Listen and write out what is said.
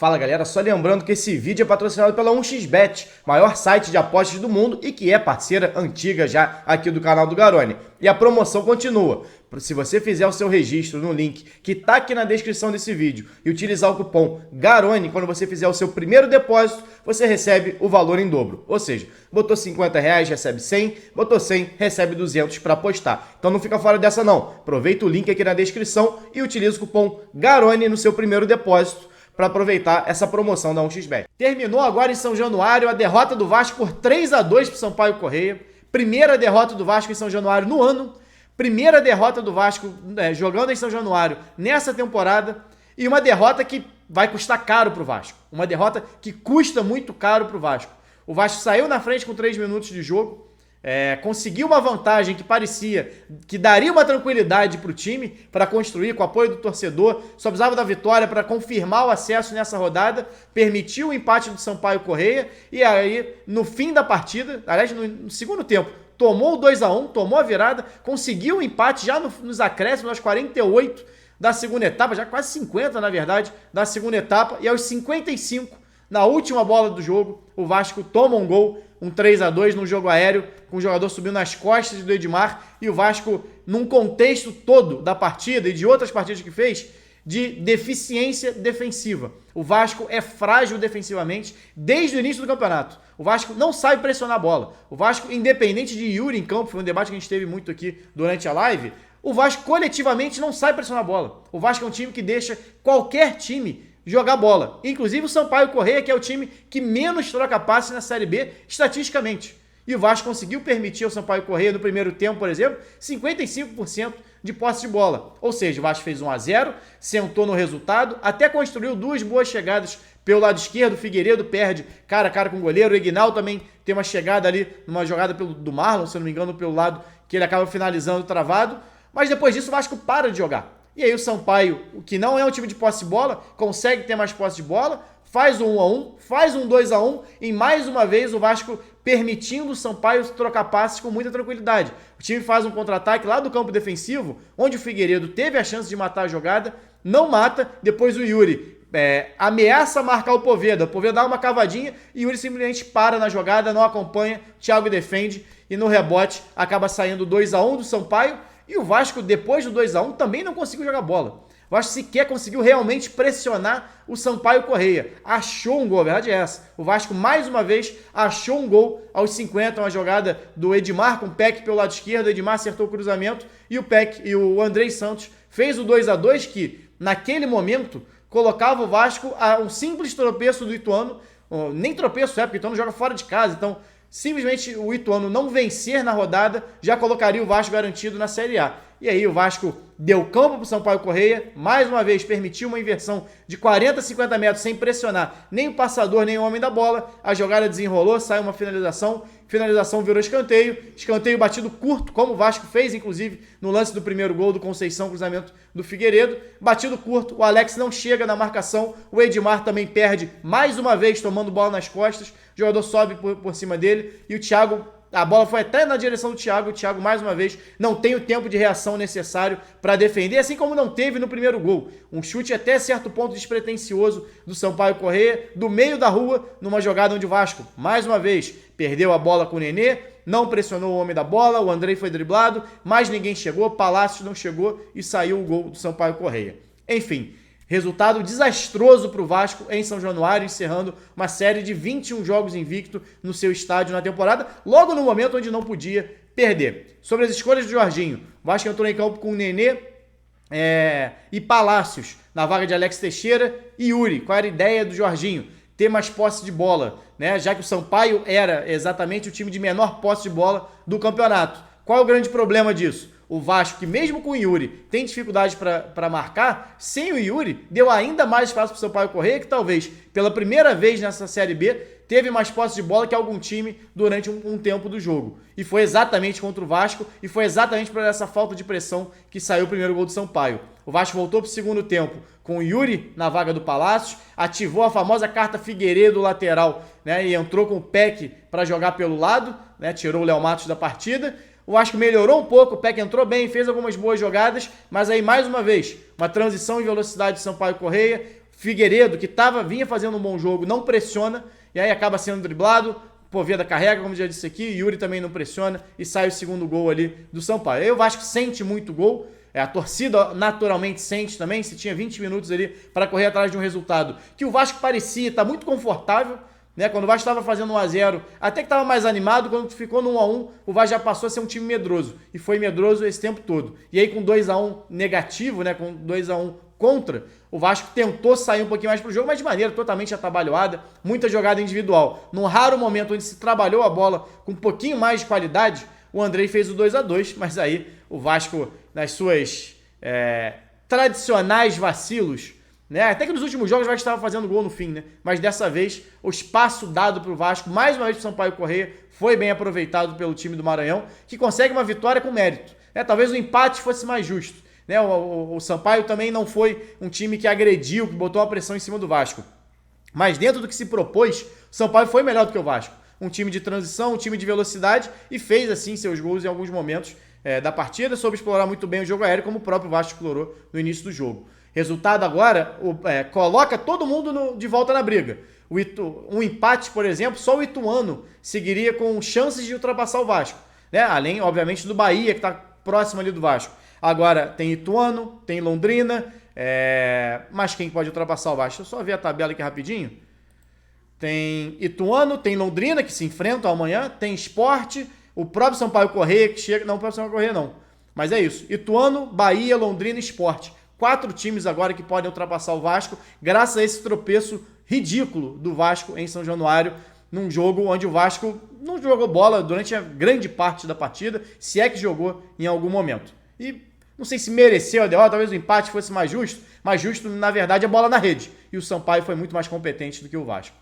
Fala galera, só lembrando que esse vídeo é patrocinado pela 1xBet, maior site de apostas do mundo e que é parceira antiga já aqui do canal do Garone. E a promoção continua. Se você fizer o seu registro no link que está aqui na descrição desse vídeo e utilizar o cupom GARONE, quando você fizer o seu primeiro depósito, você recebe o valor em dobro. Ou seja, botou R$50, recebe 100, botou 100, recebe 200 para apostar. Então não fica fora dessa não. Aproveita o link aqui na descrição e utiliza o cupom GARONE no seu primeiro depósito para aproveitar essa promoção da 1xBet. Terminou agora em São Januário a derrota do Vasco por 3-2 para o Sampaio Corrêa. Primeira derrota do Vasco em São Januário no ano. Primeira derrota do Vasco jogando em São Januário nessa temporada. E uma derrota que vai custar caro para o Vasco. Uma derrota que custa muito caro para o Vasco. O Vasco saiu na frente com 3 minutos de jogo. Conseguiu uma vantagem que parecia que daria uma tranquilidade para o time, para construir com o apoio do torcedor, só precisava da vitória para confirmar o acesso nessa rodada, permitiu o empate do Sampaio Corrêa e aí no fim da partida, aliás no segundo tempo, tomou o 2-1, tomou a virada, conseguiu o empate já nos acréscimos, aos 48 da segunda etapa, já quase 50 na verdade, da segunda etapa, e aos 55, na última bola do jogo, o Vasco toma um gol, um 3-2 num jogo aéreo, com o jogador subindo nas costas do Edmar, e o Vasco, num contexto todo da partida e de outras partidas que fez, de deficiência defensiva. O Vasco é frágil defensivamente desde o início do campeonato. O Vasco não sabe pressionar a bola. O Vasco, independente de Yuri em campo, foi um debate que a gente teve muito aqui durante a live, o Vasco coletivamente não sabe pressionar a bola. O Vasco é um time que deixa qualquer time jogar bola. Inclusive o Sampaio Corrêa, que é o time que menos troca passe na Série B, estatisticamente. E o Vasco conseguiu permitir ao Sampaio Corrêa, no primeiro tempo, por exemplo, 55% de posse de bola. Ou seja, o Vasco fez 1-0, sentou no resultado, até construiu 2 boas chegadas pelo lado esquerdo. O Figueiredo perde cara a cara com o goleiro. O Egnal também tem uma chegada ali, numa jogada do Marlon, se eu não me engano, pelo lado que ele acaba finalizando travado. Mas depois disso o Vasco para de jogar. E aí o Sampaio, que não é um time de posse de bola, consegue ter mais posse de bola, faz um 1-1, faz um 2-1 e mais uma vez o Vasco permitindo o Sampaio trocar passes com muita tranquilidade. O time faz um contra-ataque lá do campo defensivo, onde o Figueiredo teve a chance de matar a jogada, não mata, depois o Yuri ameaça marcar o Poveda dá uma cavadinha e o Yuri simplesmente para na jogada, não acompanha, Thiago defende e no rebote acaba saindo 2-1 do Sampaio. E o Vasco, depois do 2-1, também não conseguiu jogar bola. O Vasco sequer conseguiu realmente pressionar o Sampaio Corrêa. Achou um gol, a verdade é essa. O Vasco, mais uma vez, achou um gol aos 50, uma jogada do Edmar com o Peck pelo lado esquerdo. O Edmar acertou o cruzamento e o Peck e o Andrei Santos fez o 2-2, que, naquele momento, colocava o Vasco a um simples tropeço do Ituano. Nem tropeço porque o Ituano joga fora de casa, então simplesmente o Ituano não vencer na rodada já colocaria o Vasco garantido na Série A. E aí o Vasco deu campo para o Sampaio Corrêa, mais uma vez permitiu uma inversão de 40, 50 metros sem pressionar nem o passador, nem o homem da bola. A jogada desenrolou, saiu uma finalização virou escanteio batido curto, como o Vasco fez, inclusive, no lance do primeiro gol do Conceição, cruzamento do Figueiredo. Batido curto, o Alex não chega na marcação, o Edmar também perde mais uma vez, tomando bola nas costas, o jogador sobe por cima dele e o Thiago, a bola foi até na direção do Thiago, o Thiago mais uma vez não tem o tempo de reação necessário para defender, assim como não teve no primeiro gol. Um chute até certo ponto despretensioso do Sampaio Corrêa, do meio da rua, numa jogada onde o Vasco, mais uma vez, perdeu a bola com o Nenê, não pressionou o homem da bola, o Andrei foi driblado, mas ninguém chegou, Palácios não chegou e saiu o gol do Sampaio Corrêa. Enfim, resultado desastroso para o Vasco em São Januário, encerrando uma série de 21 jogos invicto no seu estádio na temporada, logo no momento onde não podia perder. Sobre as escolhas do Jorginho, o Vasco entrou em campo com o Nenê e Palácios na vaga de Alex Teixeira e Yuri. Qual era a ideia do Jorginho? Ter mais posse de bola, né? Já que o Sampaio era exatamente o time de menor posse de bola do campeonato. Qual é o grande problema disso? O Vasco, que mesmo com o Yuri tem dificuldade para marcar, sem o Yuri, deu ainda mais espaço para o Sampaio Corrêa, que talvez pela primeira vez nessa Série B teve mais posse de bola que algum time durante um tempo do jogo. E foi exatamente contra o Vasco, e foi exatamente por essa falta de pressão que saiu o primeiro gol do Sampaio. O Vasco voltou para o segundo tempo com o Yuri na vaga do Palácios, ativou a famosa carta Figueiredo lateral, né, e entrou com o Peck para jogar pelo lado, né, tirou o Léo Matos da partida. O Vasco melhorou um pouco, o Peck entrou bem, fez algumas boas jogadas, mas aí mais uma vez, uma transição em velocidade de Sampaio Corrêa, Figueiredo, que vinha fazendo um bom jogo, não pressiona, e aí acaba sendo driblado. Poveda carrega, como já disse aqui, Yuri também não pressiona e sai o segundo gol ali do Sampaio. Aí o Vasco sente muito gol, a torcida naturalmente sente também, se tinha 20 minutos ali para correr atrás de um resultado que o Vasco parecia estar muito confortável, né? Quando o Vasco estava fazendo 1-0, até que estava mais animado, quando ficou no 1-1, o Vasco já passou a ser um time medroso, e foi medroso esse tempo todo. E aí com 2-1 negativo, né? Com 2-1 contra, o Vasco tentou sair um pouquinho mais pro jogo, mas de maneira totalmente atabalhoada, muita jogada individual. Num raro momento onde se trabalhou a bola com um pouquinho mais de qualidade, o Andrei fez o 2-2, mas aí o Vasco, nas suas tradicionais vacilos, né? Até que nos últimos jogos o Vasco estava fazendo gol no fim, né? Mas dessa vez, o espaço dado para o Vasco, mais uma vez para o Sampaio Corrêa, foi bem aproveitado pelo time do Maranhão, que consegue uma vitória com mérito, né? Talvez o empate fosse mais justo, né? O Sampaio também não foi um time que agrediu, que botou uma pressão em cima do Vasco. Mas dentro do que se propôs, o Sampaio foi melhor do que o Vasco. Um time de transição, um time de velocidade, e fez assim seus gols em alguns momentos da partida, soube explorar muito bem o jogo aéreo, como o próprio Vasco explorou no início do jogo. Resultado agora, coloca todo mundo de volta na briga. Um empate, por exemplo, só o Ituano seguiria com chances de ultrapassar o Vasco, né? Além, obviamente, do Bahia, que está próximo ali do Vasco. Agora tem Ituano, tem Londrina, mas quem pode ultrapassar o Vasco? Deixa eu só ver a tabela aqui rapidinho. Tem Ituano, tem Londrina, que se enfrentam amanhã, tem Sport, o próprio Sampaio Corrêa, que chega... Não, o próprio Sampaio Corrêa não. Mas é isso. Ituano, Bahia, Londrina e Sport. 4 times agora que podem ultrapassar o Vasco, graças a esse tropeço ridículo do Vasco em São Januário, num jogo onde o Vasco não jogou bola durante a grande parte da partida, se é que jogou em algum momento. E não sei se mereceu a derrota, talvez o empate fosse mais justo, mas justo, na verdade, a bola na rede. E o Sampaio foi muito mais competente do que o Vasco.